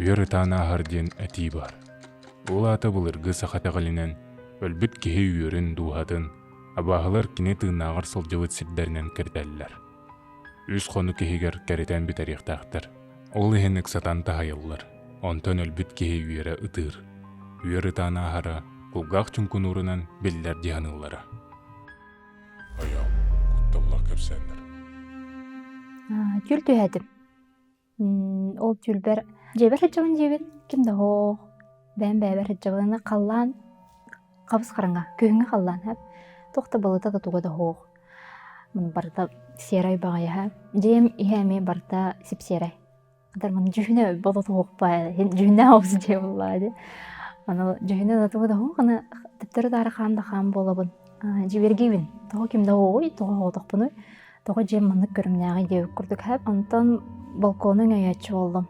Үйер ытана харден әти бар. Ол ата бұлырғы сақатағалинен өлбіт кеhe үйерін дуғатын, абағылар кіне тыынағыр сылжывыт сирдерінен кірдәлілер. Үз қону кехегер кәрітен бі тарихтақтыр. Ол ехенік сатан тахайылылар. Онтан өлбіт кеhe үйері ытыр. Үйер ытана хара құлғақ чүнкін ұрынан беллер дияңылары. Аяу, құтталлақ көпсәндір. Тюл түйәдім. Ол тюлбер жебер хеджавын жебет. Кімді хоқ. Бән бәбер хеджавыны қаллан. Қабыз қаранға, күйіңі қаллан. Тоқта балыта да туғада хоқ. Мұны барда серай бағая. Жем ихәме барда сіп серай. Адар мұны жүхіне балыта хоқ бай. Жүхіне ауыз жем болады. Жүхіне да туғада хоқ. Тіптері дары қамда қам болабын. Жібергейбін. Тоғы кімді хоғой, тоғы хоғдық Тоғы жем мұны көрімнәғи деуік күрдік әп. Онтан балконын өйәтші болдым.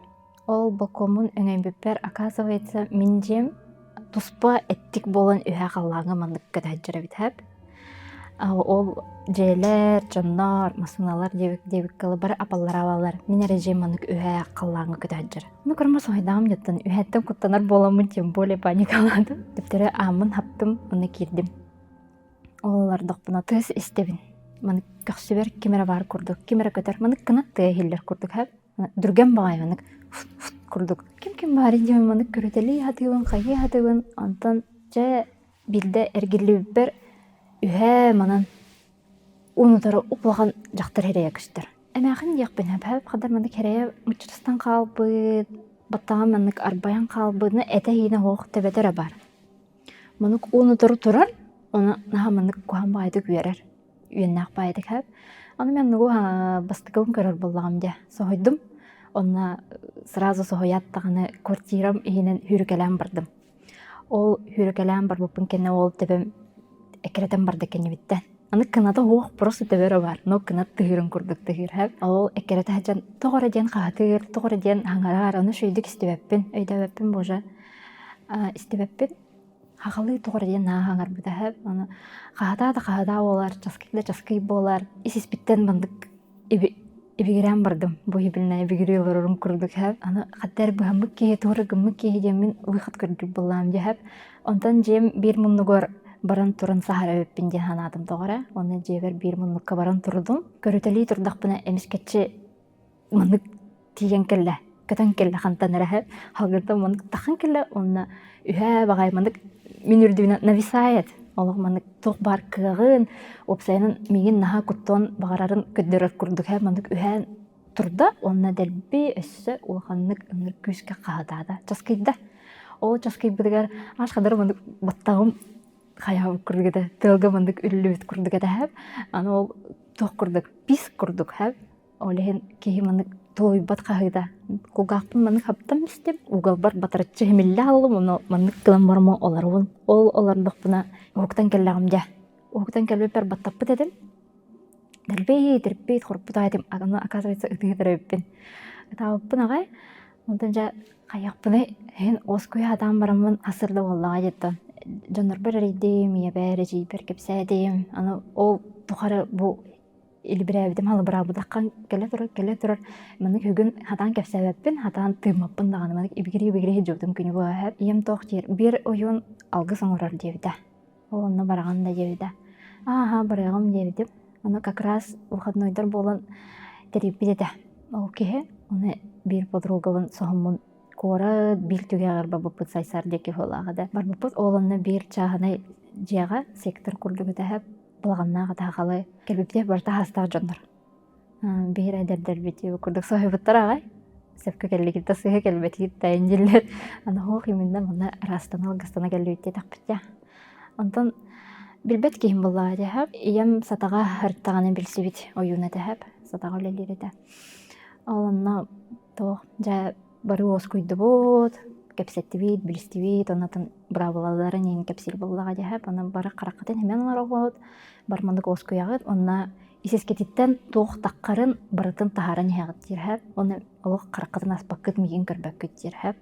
Ол балконын өңәйін бөппер, оказывается, мен жем туспа әттік болан өйә қаллаңы мұндық көтәджірі бит әп. Ол жейлер, жаннар, масыналар деуік калы бар апалар авалар. Мен әрі жем мұндық өйә қаллаңы көтәджірі. Мұны көрмір соңайдағым жеттін. Өйәттім құттанар боламын, тем более паникаладым. Дептері амын хаптым, мұны кердім. Олар доқпына тыз істебін. Маны көксібер кемері бар күрдік, кемері көтер. Маны кынат тыя хиллер күрдік әп. Дүрген бағай маны күрдік. Кем бар едем маны көрітелі хатығын, қайы хатығын. Антан жа білді әргерлі бір үйә манан ұнытары ұплаған жақтыр херея күштір. Әмәқін яқпен әп, қадар маны херея мұчырыстан қалбы, баттаған маны арбаян қалбыны әті хейіне хоқ төбетері бар. Маны ұнытары тұрар, оны наға маны көған байды күйерер. Үйеннақ байдық әп. Аны мен нұғы бастықығын көрір болағым де. Соғойдым. Онна сразу соғояттағыны квартирам үйінен хүрікелән бардым. Ол хүрікелән бар бұпын кені ол тәбім әкіретен барды кені біттен. Аны кынаты оқ просто тәбері бар. Но кынат тұғырын күрдік тұғыр әп. Ол әкіреті әжен тоғыр әден қағатығыр, тоғыр әден аңарар. Оны шүйдік істебәппін, өйдәбәппін божа. Істебәппін. Хағалы тоғырден нағаңар бұда әп. Қағада олар, жасқай болар. Исеспіттен бандық ебігерен бардым. Бұй біліне ебігерелер ұрын күрдік әп. Қаттар бұғамық кейі, тоғырғымық кейі демен ұйқат көрдік болам де әп. Онтан жем бір мұнығыр баран тұрын сахара өппін ден ханадым тоғыра. Оны жебер бір мұныққа баран тұрдым. Көрітелі тұрдақ бұна әмескетші мұнық тиген келі. Көтен келі қантан әрі әп. Халғырда мұнық тақын келі. Оны үйә бағай мұнық мен үрдіуіне нависает. Олық мұнық тоқ бар кығын, опсайының меген наға күттон бағарарын көддерер күрдік әп. Мұнық үйән тұрда, онына дәлбі өссі олғанық үңір көзге қағадады. Жасқайда. Ол жасқай бұдығар аш қадар мұнық баттағым қаяу күрдігі тылғы мұнық үлі өт күрдігі әп. Аны ол тоқ күрдік, пис күрдік әп. Олеген кейі мұнық той бат қағыда. Құлғақпын мұнық хаптам істеп, уғал бар батыратшы хемелі алым, мұнық қылым барма олар оғын. Ол олардық бұна оғықтан кәлләғым де. Оғықтан кәлбепер баттаппы дедім. Дәрбей, қорпыда әдім. Ағаны оказывается үтігедер өппен. Тауыппын ағай, ондан жа қаяқпыны әйін оз көй адам барамын асырды олаға деді. Жоныр бір әрейдейм, ия бәрі жейбер кепсәдейм. Ол тұқары бұл или бірәбідім алы бұрабыдаққан келе тұрыр. Мұнық үгін хатан кәпсәбәппін, хатан тымаппын дағаны. Мұнық ибігері жөдім күні бұл әп. Ем тоқ жер, бір ойын алғы соңырар девді. Ол оны бараған да девді. Барағым девді. Оны как раз ұлғаднойдар болын терепі деді. Ол кеге, оны бір подругавын соғымын қоры, бір түге ғарба бұпыт сайсар деке олағыды. Бар бұпыт олыны бір чағына жеға сектор күрдігі дәп. Бұлағаннаға тағалы кәлбепте барта хастағы жондар. Бір әдердер беті өкірдік соғай бұттар ағай. Сәпкі кәлбекетті сұғы кәлбеті тайын желер. Оқ емінді мұны растан алғыстана кәлбетте тақпытя. Онтан білбет кейім болаға дәхәп. Ием сатаға әрттағаны білсі бет ойуына дәхәп. Сатаға өлелері дә. Оланна тоқ жа бары оз көйді бот. Кәпсетті бейт, білісті бейт, онатын бұрабылаларын ең кәпсел болуға дәхәп, оның бары қараққатын әмен олар оғылд, бармандық оз көйағыд, онына есескететтен тоқ таққарын барытын тахарын еғыд дерхәп, оны олық қараққатын аспаққыд меген көрбәк көт дерхәп.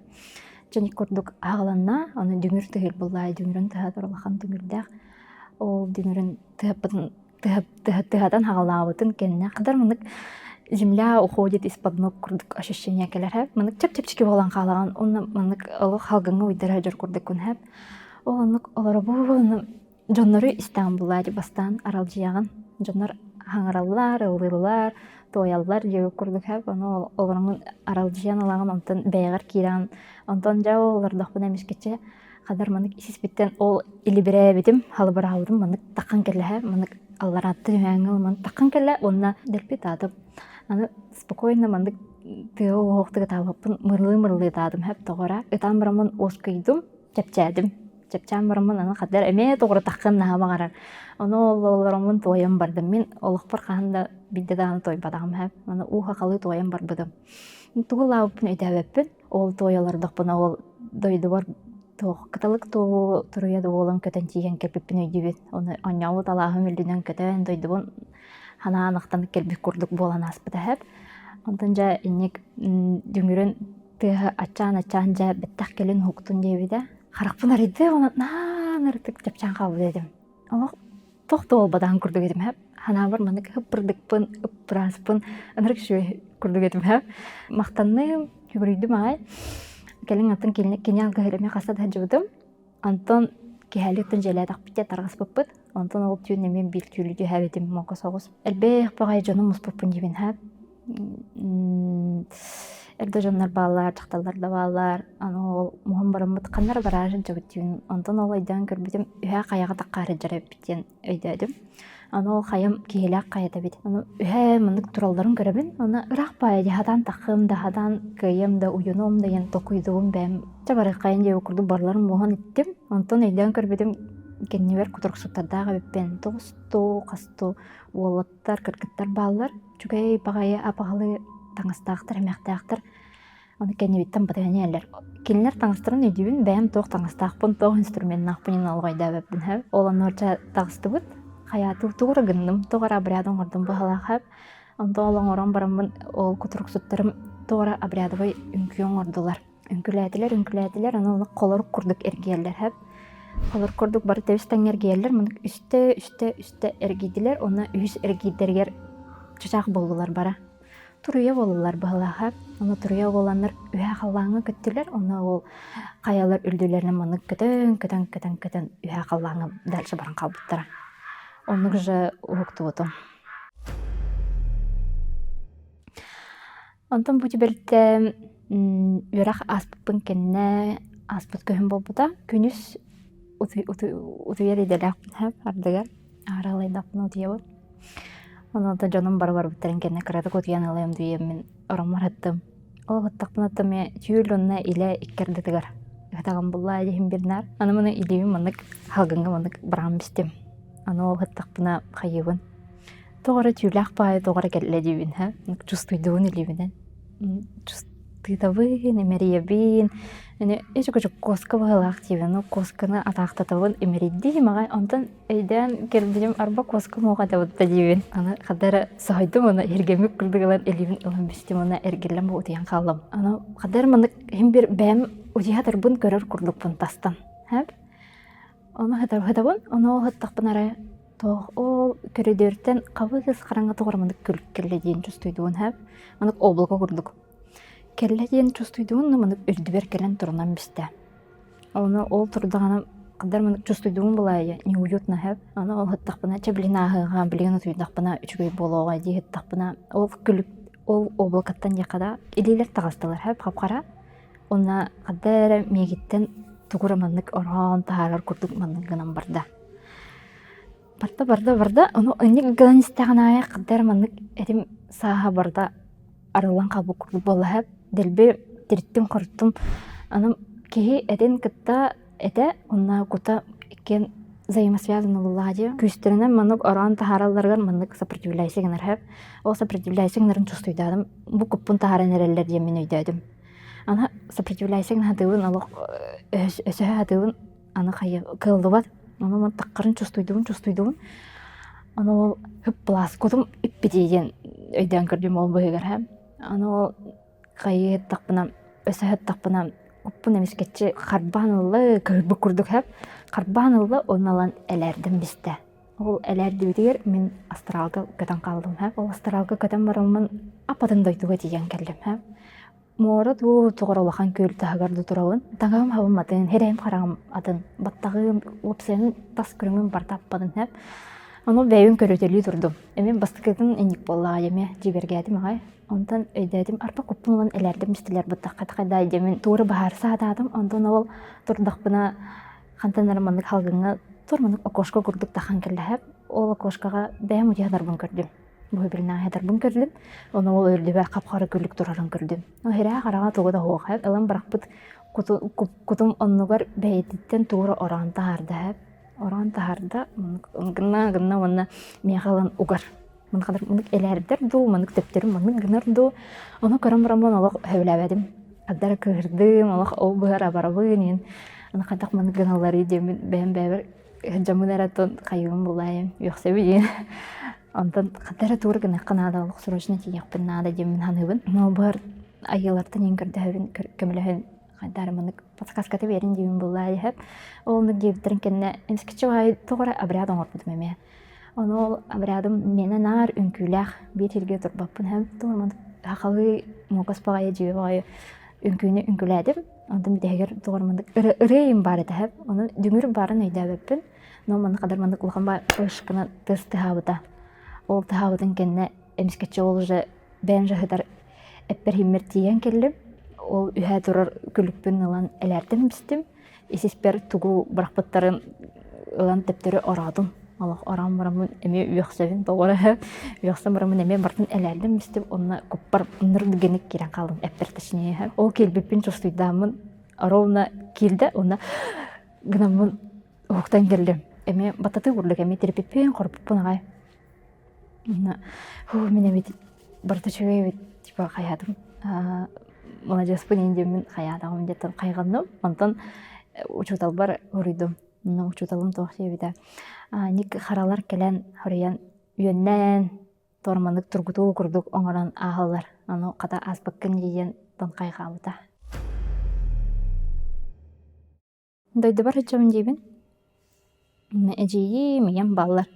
Және көрдік ағыланна, оны дүңір түгіл болай, дүңірін түғадар олақан дүңірдәқ, ол дүңірін түғадан ағылауытын кәніне қадар мұндық земля уходит из-под ног курдук ощущение келер хэп. Манык чап-чапчики болан калаган, онна манык олох халгыңа уйдара жор курдук күн хэп. Оланнык оларабу жоннору Истанбулла ди бастан аралжыяган. Жоннор хаңараллар, ылылар, тояллар жеу курдук хэп. Ону оларыңын аралжыян алаган онтан бәйгар киран. Онтан жау олардақпын әмескетче қадар манык исиспиттен ол илибирэ битим халбара алдым манык таққан келе хэп. Манык алларатты düýäňe man takkan kelle onna delpi tadım. Аны спокойно мандык тыа оохтыга табаппын мырлы тадым хэп тогора. Этан барамын оскойдум, чапчадым. Чапчан барамын аны кадар эме тогора таккан нахама карар. Оны оллоромун тоям бардым. Мен олохпар каханда бидде дааны той бадагым хэп. Аны уха калы тоям барбыдым. Тугулааппын өйдөбөппүн. Ол тоялардакпын ол дойду бар. Каталык то туруя болан көтөн тиген кепиппин өйдүбүт. Оны аньяу талаахым үлдүнөн көтөн дойдубун ханаанактан келбик курдук болан аспыта хэп. Онтон жа инник дүңүрөн тыа ачаан жа беттак келин хуктун дебиде. Харакпын арыды, оны наарытык жапчан кабы дедим. Олох тохто болбадан курдук едим хэп. Хана бар манык ыппырдыкпын, ыппыраспын, анырык шуй курдук едим хэп. Мактанны күбүрүйдүм ай. Келин атын кене алгыһыреме каса да жудум. Антон кехаликтен желедак битте таргас быппыт. Антон ол түйүн мен бил түйүлү хабетим моко согус. Элбе багай жонум муспуппун дибин хаб. Элде жоннар баалар, такталар да баалар. Аны ол мухам барамыт кандар баражын жабытын. Антон ол айдан көрбүтүм үһә каяга таккары жарып биттен өйдөдүм. Аны ол хайым киелак каята бит. Аны үһә мындык туралларын көрөбүн. Аны ырак бай хадан такым да хадан кыйым да уюнум деген токуйдуум бем. Чабары кайын же окурду барларын мохан иттим. Антон айдан көрбүтүм кеннебер кутуруксуттардагы беппен тогусту, касту, уолаттар, кыргыттар баалар. Чугай багайы апагалы таңыстаактар, эмектаактар. Аны кеннебиттен батаганелер. Кинилер таңыстырын өйдүбүн бэм тох таңыстаакпын, тох инструментнаакпын алгайда беппин хэп. Олан орча тагыстыбыт. Хаяту тугура гынным, тугара обрядын ордун бахалахап. Онто олан оран барамын ол кутуруксуттарым тугара обрядовый үңкүйөн ордулар. Үңкүләтилер, аны олак колор курдук эргиелер хэп. Колор курдук бары тебистен эргиелер, мынык үстө эргидилер, оны үс эргидергер чачак болдулар бара. Туруя болулар бахалахап. Оны туруя боланнар үһә халлаңы көттүлер, оны ол каялар үлдүлерин мынык көтөн үһә халлаңы дальше баран калбыттара. Онук же уктубутум. Онтон бу жибелте үрак аспыппын кенне аспыт көһүн болбута. Күнүс утуяр иделак хэп ардыгар аралайдапны утуябыт. Онда жонум бар биттерин кенне кырады утуян алайым дүйем мен орамар аттым. Ол гыттакпын аттыме түйүл онна иле иккердетигар. Гатаган булла дихим бирнар. Аны мына илебин мынык халгынга мынык барам бистим. Аны ол гыттакпына кайыбын. Тогора түйүлак бай тогора келле дибин ха. Чувствуйдуун илебинен. Чувствуйдабын, эмериебин. Эне эче коска багалак дибин. Косканы атактатабын эмеридди мага онтон эйден келдим арба коска мога табытта дибин. Аны кадары сайдым аны эргемик кырдыгалар элибин ылам бистим аны эргелем бу утян калдым. Аны кадар мынык хем бир бэм утятырбын көрөр курдукпун тастан. Хеп. Аны хатабын, аны хаттакпын ара тох ол көрөдөртен кабыгыз караңга тогормындык келле дейин чувствуйдуун хеп. Аны облако курдук. Келле дейин чувствуйдуун мынык үрдүбер келен турунан бисте. Аны ол турдаганы кадар мынык чувствуйдуун булай неуютно хеп. Аны ол хаттакпына чаблинагыга билген туйдакпына үчгөй болоога ди хаттакпына ол күлүп ол облакаттан якада илилер тагастылар хеп капкара. Онна кадар мегиттен тугура мынык орон таарар курдук мыныгынан барда. Барда, оны önник гынан истәгәнә кадәр мынык этим саха барда арылан кабы курдук болла хәп. Делбе тирттим курттум. Аным кеһи этен кытта эте онна кута кен взаимосвязаны буллади. Күстеренә мынык орон таараларга мынык сопротивляйсыгынар хәп. Ол сопротивляйсыгынарын чувствуйдадым. Бу куппун тааран эреллер дип мен өйдөдүм. Ана сопротивляйсыгын хатыбын алык өсө хатыбын аны кайы кылдыбат. Аны таккарын чувствуйдуун. Аны ол хөп пласкотум иппидеген өйдөн көрдүм ол быгар хәм. Аны ол кайы такпына өсө такпына куппун эмискетчи карбанылы көрбү курдук хәп. Карбанылы оналан элердим бисте. Ол әләрдүйтер мен астралга көтөн калдым һәм ол астралга көтөн барымын апатын дойтуга тиген келдим һәм мора туу тогоролахан көл тагарды турабын тагам хабым атын херем карагым атын баттагы лупсен тас күрүмүн барта аппадын һәм аны бәйүн көрөтөлү турдум эми бастыкытын эник болла эме жибергәдим агай онтан өйдәдим арпа куппунан эләрдим мистелер бутакка кайда демен тууры баар саатадым онтан ол турдакпына хантанарманнык халгыңа турманык окошко курдук тахан келләһәп ол окошкага бәм уядарбын көрдүм бу бирнә хәдәрбын көрдүм оны ол өрдүбә капкары күллүк турарын көрдүм о херә карага тугуда хоохап элем баракпыт кутум оннугар бәйдиттен тууры оран таарда оран таарда гына онна мигалан угар мен кадәр мен эләрдер ду мен төптөрүм мен гынар ду аны карамраман алак хәвләбәдим аддар кырдым алак ол бара барабын аны кадак мен гыналары дем бәм бәбер жамынаратон кайым булайым юксебин антан кадәр туры гына канада алак срочно тияппын нада дем мен ханыбын но бар айылардан ингердәбин көмләһен кадәр мен подсказка берин дем булай һәп ол ны гевтерин кенне инскичвай тогра обрядом орпудым эме Onu abradым mene nar ünkülэх bir tilge turbappın hem torman haqalı mogas pagaya jiway ünküne ünküledim. Ondan bir deger tormandık ırayım бар еді hep. Onu düngür bарын öydäbepin. No man kadar mandık ulğan ba ışkına tısты hawda. Ol tahawdın kenne emsketçi olja benje hıdar epper himmer tiyen kellim. Ol ühe turar külüppün alan elerdim bistim. Isisper tugu bırakpıtların alan tepteri aradım. Allah aram baramın eme üyəxsəvin doğru üyəxsəm baramın eme bartın ələrdim istib onna kopar nırdıgenik kiren kaldım əppertəşinə o kelbipin çostuydamın arovna kildə ona gınamın oqtan geldim eme batatı vurluk eme terpipin qorpupun ağay мен бит бартачыгай бит типа хаятым молодец пөнендемин хаятагым деп кайганным онтон учутал бар уридым учуталым тоқсия бита ник харалар келен хориян үйөннен торманнык тургутуу курдук оңорон агалар аны ката аспаккын диен тон кайгабыта дойду бар чамын дибин эжии миям баллар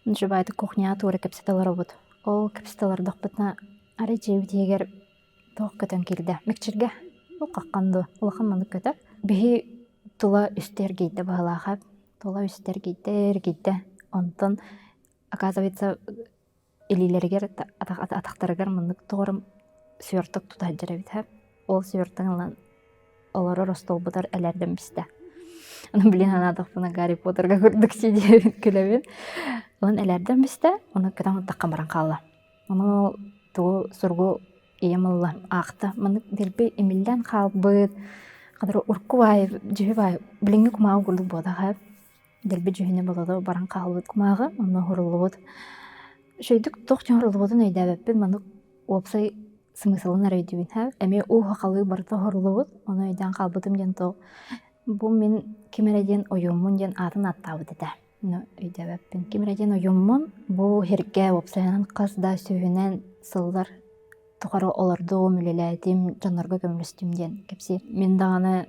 нжыбайды кухня тууры кепсеталар бут ол кепсеталар докпутна ары жебитегер тоқ көтөн келди мекчирге ол какканды улахан мандык көтөр бихи тула үстер гейде багалахап тола үстер гейде онтон оказывается элилергер атактарыгар мындык тоорум сверток тута жеребит хап ол свертоган олары ростолбутар элерден бисте аны билен анадыкпына Гарри Поттерга көрдүк сидебин күлөбүн он элерден бисте оны кытан таккамаран калла аны туу сургу иемалла акта мындык дерби эмилден калбыт кадыр уркубай жебай билинги кумагы курдук бода хап дерби жөһүнө болоду баран калбыт кумагы аны хорулубут шөйдүк тох жорулубутун өйдөбөппүн маны опсай смыслын арайдыбын хап эми у хакалы барта хорулубут аны өйдөн калбытым ден то бу мен кемереден оюмун ден атын аттабыт эте өйдөбөппүн кемереден оюмун бу херге опсайнын кыз да сүйүнен сылдар тухары оларды мүлеләдим жанарга көмүлүстүм ден кепси мен даганы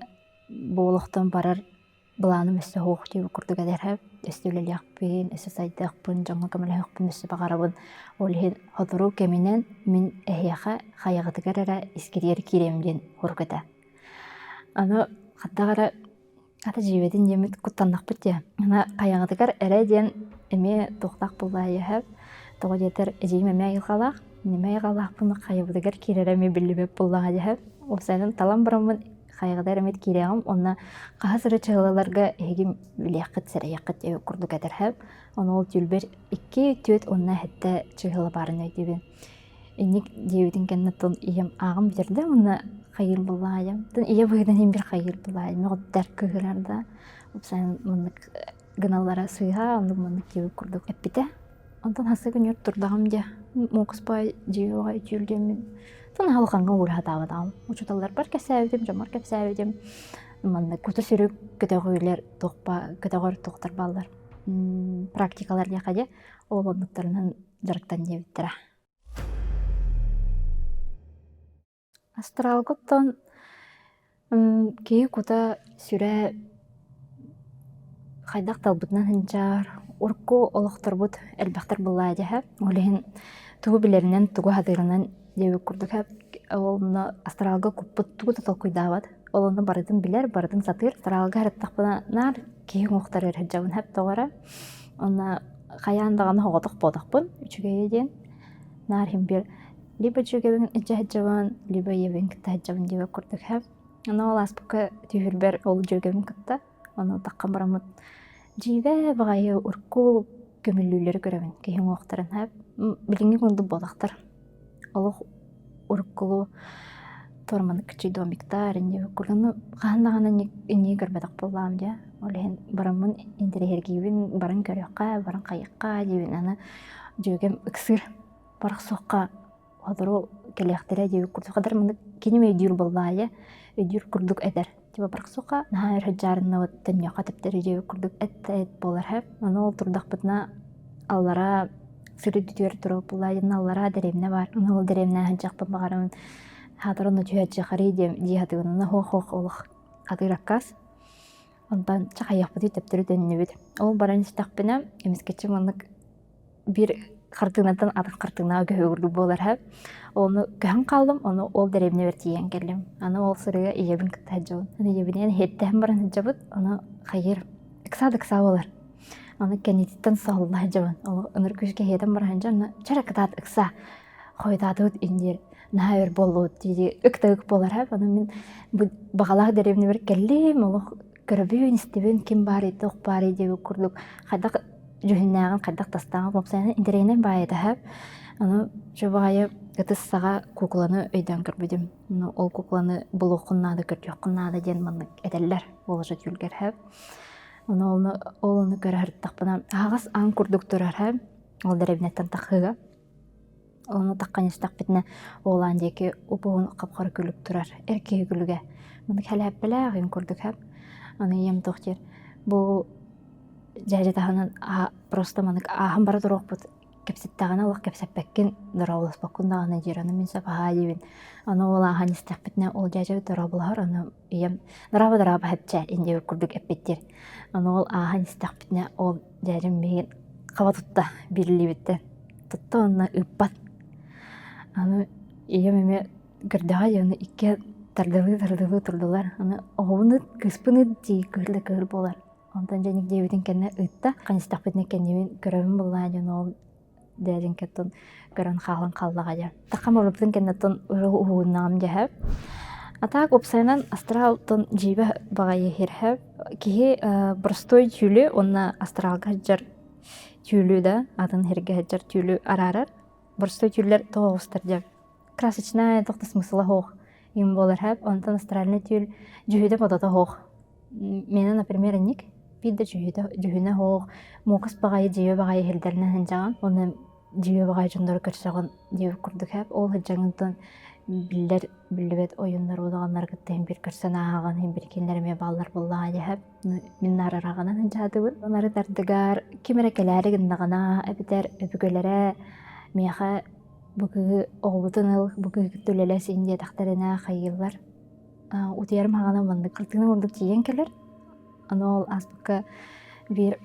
боолуктан барар буланы мессе хоох деп курдук адерхеп өстүлөлөкпүн өсө сайдакпын жаңа көмөлөкпүн өсө багарабын олхин хотуру кеминен мен эхяха хаягытыгара искирер киремден хоргота аны хаттагара ата жибедин демит куттаннакпыт я ана хаягытыгар эреден эме токтак буллайып того жетер эжиме айылгалак неме айылгалакпын хаягытыгар киререме билбеп буллайып осанын талам барамын хайгыдар эмет кирегим онна кахасыры чыгаларга эгим билякыт сереякыт эбе курдук этерхеп оны ол түлбер 2-3 онна хетте чыгала барын өйдүбүн эник дебитин кеннетон ием агым битерде онна хайыр булайым тын ие быйдан эм бир хайыр булайым мөгөттөр кыгыларда опсан мындык гыналара сыйга онду мындык кебип курдук эппите онтон хасы күнөр турдагым же мокуспай жеога жүлдемин тон халыканга урхатабадам учуталар бар кесебидим жамар кесебидим мында куту сүрүк көтөгүйлөр токпа көтөгөр токтор балдар практикалар жакаде олондуктарынан жарыктан жебиттера астралготтон кээ кута сүрэ хайдак талбытынан хынчар урку олохторбут элбахтар буллаадяха олехин тугу билеринен тугу хадырынан деби курдука олна астралга куппут тугу толкуйдаабат олону барытын билер барытын сатыр астралга хараттахпына нар киһин уохтар эрхэджабын хап тоҕора онна хаяандаганы хоҕотох бодохпун үчүгэйэ диэн нар химбир либо чүгэбин эджэхэджабын либо ебин кыттахэджабын деби курдук хап ана ол аспыка түйүрбер ол жүгэбин кытта ону таккан барамыт жибе багайы урку көмүллүүлөрү көрөбүн киһин уохтарын хап билинги кунду бодохтар олох уркулу торманы кичи домиктар инде курганы хаандаганын инни көрбөдök боллаам дия олехин барамын интерьергибин баран көрөкка баран кайыкка дебин аны жүгем ыксыр барак сокка одору келехтере деби курдук кадар мыны кинеме өйдүр боллаая өйдүр курдук эдер тиба барак сокка наар хаджарына теньяка тептери деби курдук эт болар хеп аны ол турдакпытына аллара сыры дүтүөр туруп булайын аллара деревне бар аны ол деревне ханчакпын багарымын хатырына түйәтчі қари дияттығынына хоқ олық адыраккас. Ондан чақаяқпыды тәптірі дөніне беді. Ол баран істақпына емескетші мұнық бір қартығынаттан адық қартығына өгі өргі болар әп. Оны көһін қалдым, оны ол дәребіне бертейен келдім. Аны ол сырыға иебін күтті әджауын. Аны ебінен хеттәхін баран әджабыд, оны қайыр. Икса болар. Оны кәнететтен сағылы әджауын. Ол ұныр көшке хеден баран әджауын. Чара кытат икса қойдадығыд индер. Нахайыр болуд диди ыктык болар хап аны мен багалах деревне бер келлим олох көрбүн истебен ким бар ити ок бар ити деп курдук кайдак жүһүннагын кайдак тастаган бопсаны интеренен байда хап аны жобайы ытыссага кукланы өйдөн көрбүдүм ол кукланы булукуннады көрчөккуннады ден мындык эделлер болжа жүлгер хап аны олны көрөртакпына агас ан курдук турар хап ол деревнеттен такыга оны таққаныстақ бітіне олан деке ұпуын қапқар күлік тұрар, әркеге күліге. Мұны кәлі әппілі ағын көрдік әп. Оны ем тоқтер. Бұл жәжет ағынан просто мұны ағын бара тұруқ бұд. Кәпсеттағына олық кәпсәппәккен дұраулас баққындағына дер. Оны мен сапаға дейбін. Оны ол ағын істақ бітіне ол жәжет дұраулығар. Оны ем дұрабы әпчәл ендегі күрдік әппеттер. Оны ол ағын істақ бітіне ол жәжім бейін қаба тұтта берілі бітті. Тұтта онына үппат. Аны иемеме гырдага яны икке тардылы турдулар. Аны оғуны кыспыны дей кыр болар. Онтан жәнек дейбетін кәнне ұйтта. Қаныстақ бетіне кәннемен көрімін болла жән ол дәжен кәттін көрін қалын қалдыға жа. Тақам олыптың кәннеттін ұғуыннағым жәхәп. Атақ опсайнан астралтын жейбі бағайы херхәп. Кеге бұрстой тюлі, онна астралға жар тюлі да, атын херге жар тюлі арарар. Бұрстой тюллер тоғыстыр деп. Красочная тоқты смысла хоқ. Им болар хәп, онтан астральный тюл жүхіде бодата хоқ. Мені, например, ник пидді жүхіне хоқ. Моқыс бағайы жүйе бағайы хелдерінен ханжаған. Оны жүйе бағайы жондары көрсіған деп күрдік хәп. Ол хәджаңынтан білдібет ойындар одағанлар күттен бір көрсен ағаған, бір кенлеріме балар болла хәп. Мен нарарағанан ханжадығын. Онары дардығар кемерекелері гындағана, әбітер өбігөлері меха бүгү оғбутын ыл, бүгү күттөлелес инде тақтарына қайылар. Утиярым хағана банды қыртығын ордық тиген келер. Аны ол аспыққа бір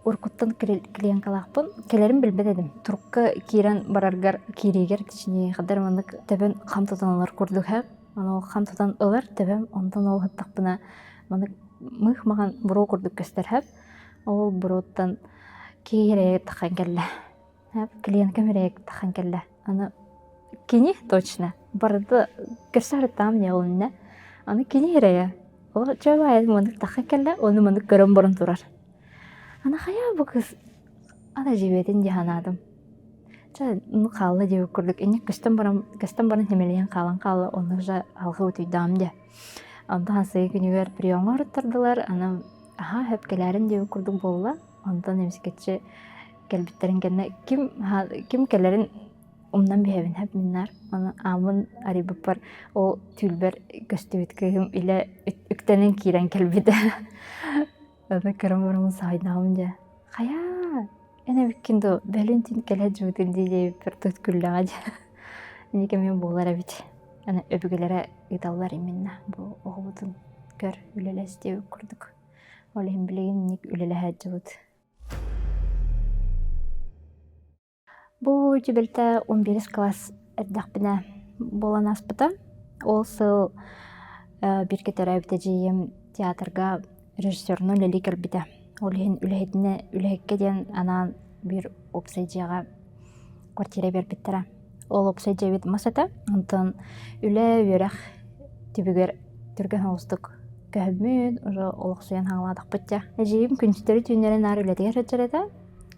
оркуттан кілен қалақпын. Келерім білбет едім. Тұрққа кейрен барарғар кейрегер тішіне қадар мандық төбен қам тұтанылар көрдік әп. Аны ол қам тұтан ылар төбен ондан ол ғыттақпына мандық мұх маған бұру көрдік көстер әп. Ол бұруттан кейреге таққан келі. Клиент камерек тахан келді. Аны кини точно. Барды кірсары там не олында. Аны кини херея. Ол жабайы мындық тахан келді. Оны мындық көрім бұрын тұрар. Аны қая бұл қыз. Ана жебетін де ханадым. Оны қалды деп көрдік. Ені кістен бұрын темелеген қалан. Оны жа алғы өтейдам де. Онда хансығы күнігер приемға ұрыттардылар. Аны әп келерін деп көрдік болла. Онда немескетші келбиттерин кенне ким келерин умдан бехебин хеп миннар. Аны амын арибапар ол түлбер көстүбүткөгүм иле үктенен кирен келбиде. Аны көрөмөрүм сайдагым же. Кая? Эне биккинду Валентин келе жутун диже бир төткүллага же. Эне мен болар бит. Аны өбүгөлөрө ыдаллар именно бу огутун көр үлелес деп көрдүк. Олем билеген ник үлеле хаджут. Бу жиберте 11 класс эрдахпина болан аспыта. Ол сыл бирке терабите жийим театрга режиссерну лели кербите. Ол хин үлехетине үлехекке ден анан бир опсайжыга квартира бербиттера. Ол опсайжы бит масата. Онтон үле үрэх тибигер түрген хостук көһөмүн уже олохсуян хаңладык бытта. Жийим күнчтери түннерен нар үлетигер хеджерете.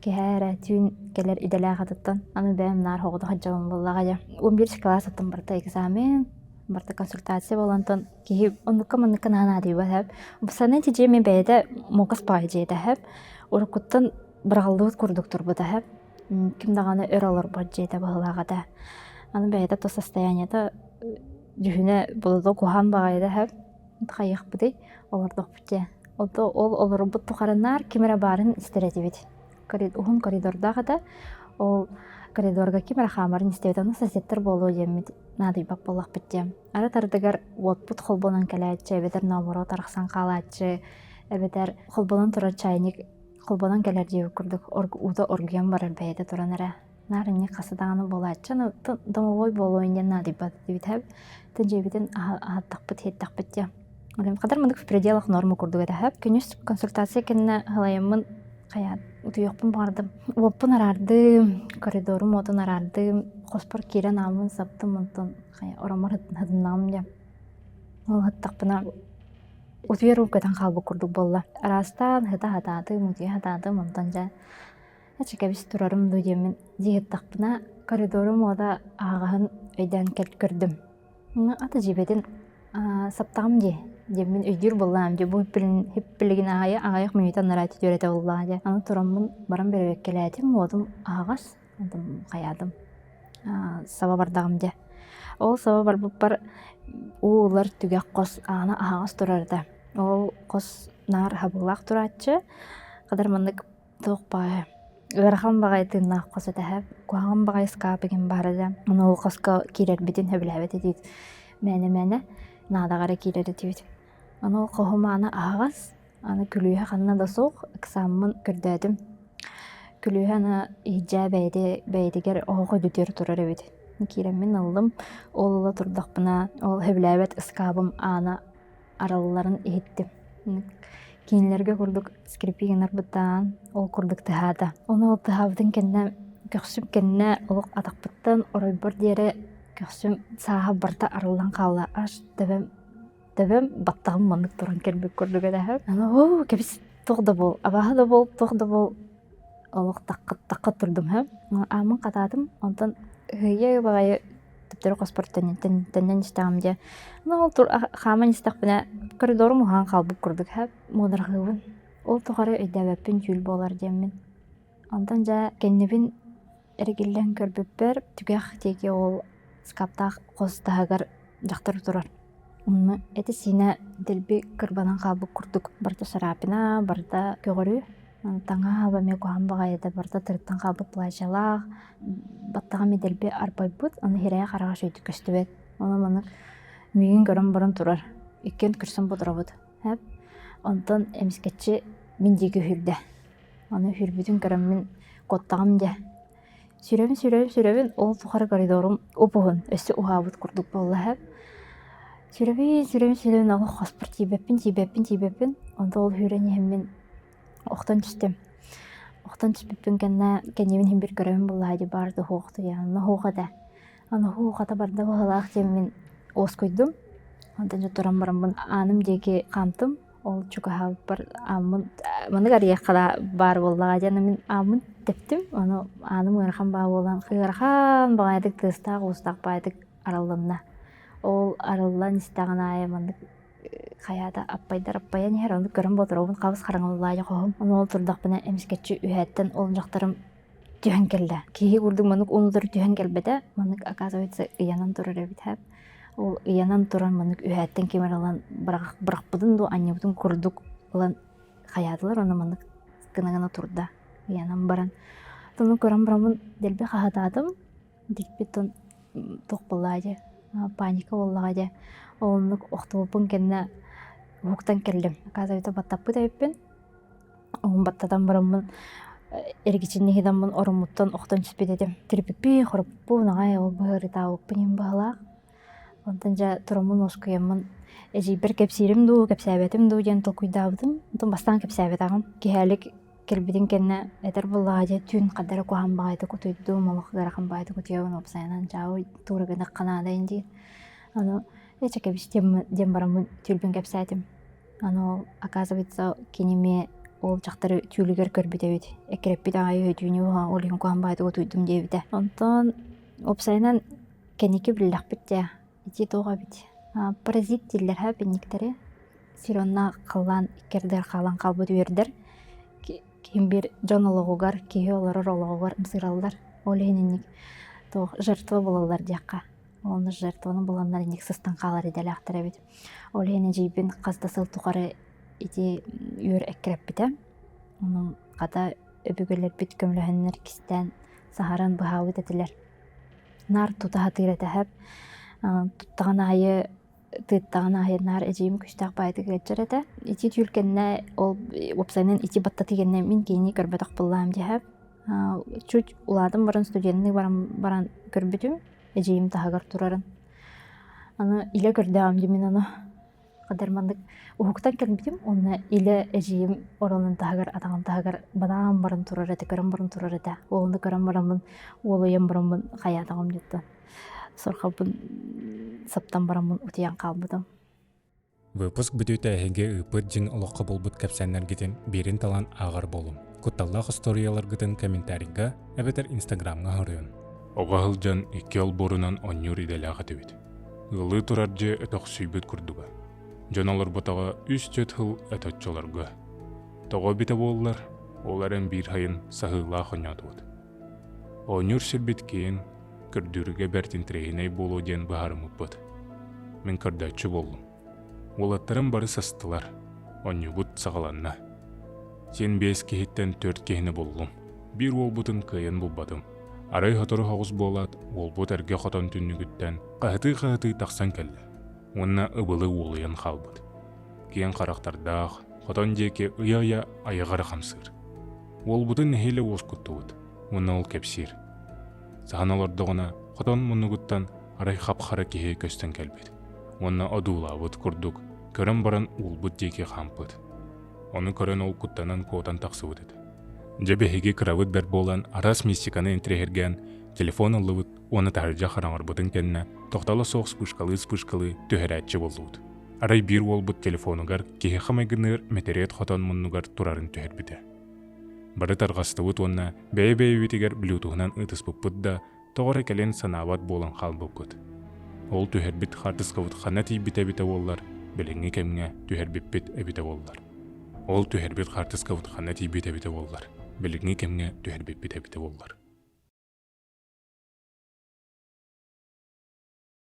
Кеһәрә түн келер иделәгәттән. Аны бәм нар хогда хаҗам буллага. 11 класс аттым барта экзамен, барта консультация болантан ки оннукка манныкка нана дип бәһәп. Бу саны тиҗеме бәйдә мокас паҗе дәһәп. Уркуттан биргалдык курдук турбы дәһәп. Ким даганы өралар баҗе дә баглага да. Аны бәйдә то состоянието жүһүнә булды кухан багай дәһәп. Тхайык бudi олордох бите. Ол олор бут тухараннар кимера барын истеретибит. Ухун коридордага да ол коридорга кимера хамарын истебетаны соседтер болуу жемит надый бап болак битте. Ара тардыгар отпут холбонан келече бетер номеро тарахсан калачы эбетер холбонан турар чайник холбонан келер жеп курдук уда орген бар бейде туранара. Нарыны касыдаганы болачы домовой болоюнен надый бат дибитеп тенжебитен аттакпыт хеттакпытте. Олем кадар мындык в пределах нормы курдук этеп күнүс консультация кенне халайымын кая утуйокпун бардым. Оппун арарды, коридорум отун арарды, хоспор кире намын саптым онтон кая орамар хадынам да. Ол хаттакпына утуйеру көтөн калбы курдук болла. Арастан хата-хататы, мутуй хататы монтон жа. Ачыка бис турарым ду жемин дигеттакпына коридорум ода агын өйдөн көрдүм. Ата жибедин саптагым же. Жемин өйдүр боллам же бу хиппилигин агаяк минутан нарати жөрете болла же. Аны тураммын барам беребек келетим, одум агас, одум каядым. Саба бардагым же. Ол саба бар уулар түгәк кос аны агас турарда. Ол кос нар хабылак туратчы. Кадар мындык токпай. Ырхан багай тынна кос этеп, куаган багай скапыгын барды. Аны ол коска кирер битин хөбләбет дит. Мәне надагара кирер дит. Аны кохоманы агас, аны күлүһә ханна да сок, экзамен көрдөдүм. Күлүһә аны иҗа бәйдегер ого дүтер турар бит. Киремин алдым, олла турдакпына, ол хөбләбет скабым аны аралларын иттим. Кинлерге курдук скрипигенер бутан, ол курдук тахада. Оны ол тахавдын кенне көксүм кенне олук атакпыттан оройбор диере көксүм саха барта араллан калла. Аш дебем баттагым мандык туран келбек курдук эдәһәп. Аны кебис тогда бол, абаһа да бол, тогда бол. Олук такка турдум һәм. Амын катадым, онтан хыя багай төптөр паспорттан теннен истәм дия. Ол тур хаман истәкпенә коридорым ухан калбык курдук һәм. Модаргыбын. Ол тогары өйдәбәппен жүл болар диямен. Онтан жа кеннебин эргиллен көрбөппер, түгәх теге ол скаптак костагар жактыр турар. Эти сине делби кырбанан калбык курдук. Барда сарапина, барда көгөрү. Таңа баме кухан багайда барда тырттан калбык плажалак. Баттага меделби арбайбыт, аны хирая карага шөйдүк көстүбет. Аны маны мүйүн көрөн баран турар. Иккен күрсен бодробут. Хәп. Онтон эмискетчи миндиги хүрдө. Аны хүрбүтүн көрөн мен коттагым же. Сүрөбүн ол тухар коридорум опугун өссө ухабыт курдук болла хәп. Сүрөбүн алы хоспор тибеппин. Онда ол хүрәне хеммен оқтан түстем. Оқтан түспеппин кеннемин хем бир көрөмүн болла хади барды хоқты янына хоғада. Аны хоғада барда бағалақ жеммен ос койдум. Ондан жа туран барамын аным деге қамтым. Ол чугахаб бар амын маны гария кала бар болла жана мен амын тептим. Аны аным ырхан ба болан кырхан багайдык тыстак устак байдык аралланна. Ол араллан истаган аймандык каяда аппаян хер онды көрөн ботробун кабыз караңыллаа жаком. Ол турдакпына эмискетчи үһәттен ол жактарым түһөн келди. Киһи курдук манык онудар түһөн келбеде. Манык оказывается ыянан турар эбит хәп. Ол ыянан туран манык үһәттен кемералан быракпыдын ду аннебутун курдук лан хаядылар оны манык гына турда. Ыянан баран. Тону көрөн барамын делбе хахатадым. Дикпитон токпалаажы. Паника боллагаажы. Олнук охтобун кенне хуктан келдим. Оказывается баттаппы тайппен. Он баттадан барамын эргичинни хиданмын орумуттан охтон чиспедетим. Тирпиппи хоруппу нагай ол быһырытаабыппын баалаах. Онтон жа турамын оскуяммын эжибер кепсирим дуу, кепсәбетим дуу диэн толкуйдаабытым. Онтон бастан кепсәбетагым. Киһэлик келбитин кенне этер буллаа же түн кадары куһан баайты кутуйду молох гарахан баайты кутуябын опсайнан жаабы турагына канаадайын дии. Аны эче кебис дем барамын түлбүн кепсәтим. Аны оказывается кинеме ол жактары түүлүгер көрбүтебит. Экереппит агай өтүүнү олин куһан баайты кутуйдум диэбите. Онтон опсайнан кеники биллахпит те. Ити тоога бит. Паразит диллер ха пенниктери. Сиронна каллан икердер халан калбыт үрдер. Ким бир жонологугар, кие олорор ологугар мсыралдар. Олейнинник то жертва болалар диакка. Оны жертваны буланнар инник сыстан калар иделе актара бит. Олейни жибин кастасыл тухары ити үөр эккереппите. Онун ката өбүгөлөр бит көмлөһөннөр кистен сахаран быһаабыт этилер. Нар тутаха тыйратаһап туттаган айы тыттаган айынар эжим күштак байды кечерете. Ити түлкенне ол опсайнын ити батта тигенне мин кийини көрбөтөк буллаам диһап. Чуть уладым баран студентны баран көрбүтүм. Эжим тахагар турарын. Аны иле көрдөм димин аны. Кадармандык ухуктан келбитим. Онна иле эжим оронун тахагар атаган тахагар бадан баран турарете, көрөн баран турарете. Олунду көрөн барамын, олуям барамын хаятагым жетти. Сорхабын саптан барамын утиян калбыдым. Выпуск бүтүтәһеге ыпыт жиң олоққа болбут кәпсәннәр гитен берин талан ағар болум. Кутталлах историялар гитен комментарийга әбетер инстаграмга хорыйын. Оғағыл жан 2 ел борунан оннюр иделяға төбет. Гылы турар же өтөк сүйбіт күрдуга. Жоналар ботаға 3-4 хыл өтөтчоларга. Тоға бите болылар, оларын бір хайын сахыла қонятуыд. Оннюр сірбет кейін көрдүріге бәртін трейіней болу ден бағарымыт бұд. Мен көрдәтші болдым. Олаттарым бары састылар, оннюбут сағаланна. Сен 5 кехеттен 4 кехіне болдым. Bir олбутын кайын болбадым. Арай хотору хоғыз болат, олбут әрге хотон түннігіттен қағыты тақсан кәлі. Онна ыбылы олыян қалбыд. Кейін қарақтардағы, хотон деке ұя айығары қамсыр. Олбутын нәхейлі оскуттуыд, онна ол кәпсир. Сағаналардығына хотон мұнығыттан арай қап-қара кеге көстен кәлбет. Онна одулавыд күрдік, көрін баран олбут деке қампыд. Оны көрін ол күттанан коотан тақсывыд еді. Жебеһиги кыравыт бер болан арас мистиканы интрехерген телефон алыбыт, оны таржа хараңар бутын кенне тоқталы соғыс пышкалы түһәрәтчі болуыд. Арай бир олбут телефонугар кеhe хамайгыныр метерет хотон мұннугар турарын түһәр біті. Бары тарғастывыт онна бәй-бәй бітігер блютуғынан ұтыс бұппыд да тоғыр әкелен санават болан қал бұппыд. Ол түһәр біт қартысқывыт қанати біте-біте олар, біліңі кемге түһәр біппет әбіте олар. Ол түһәр біт қартысқывыт қанати біте-біте олар. Білігіне кемге түһәрбеп бите-бите боллар.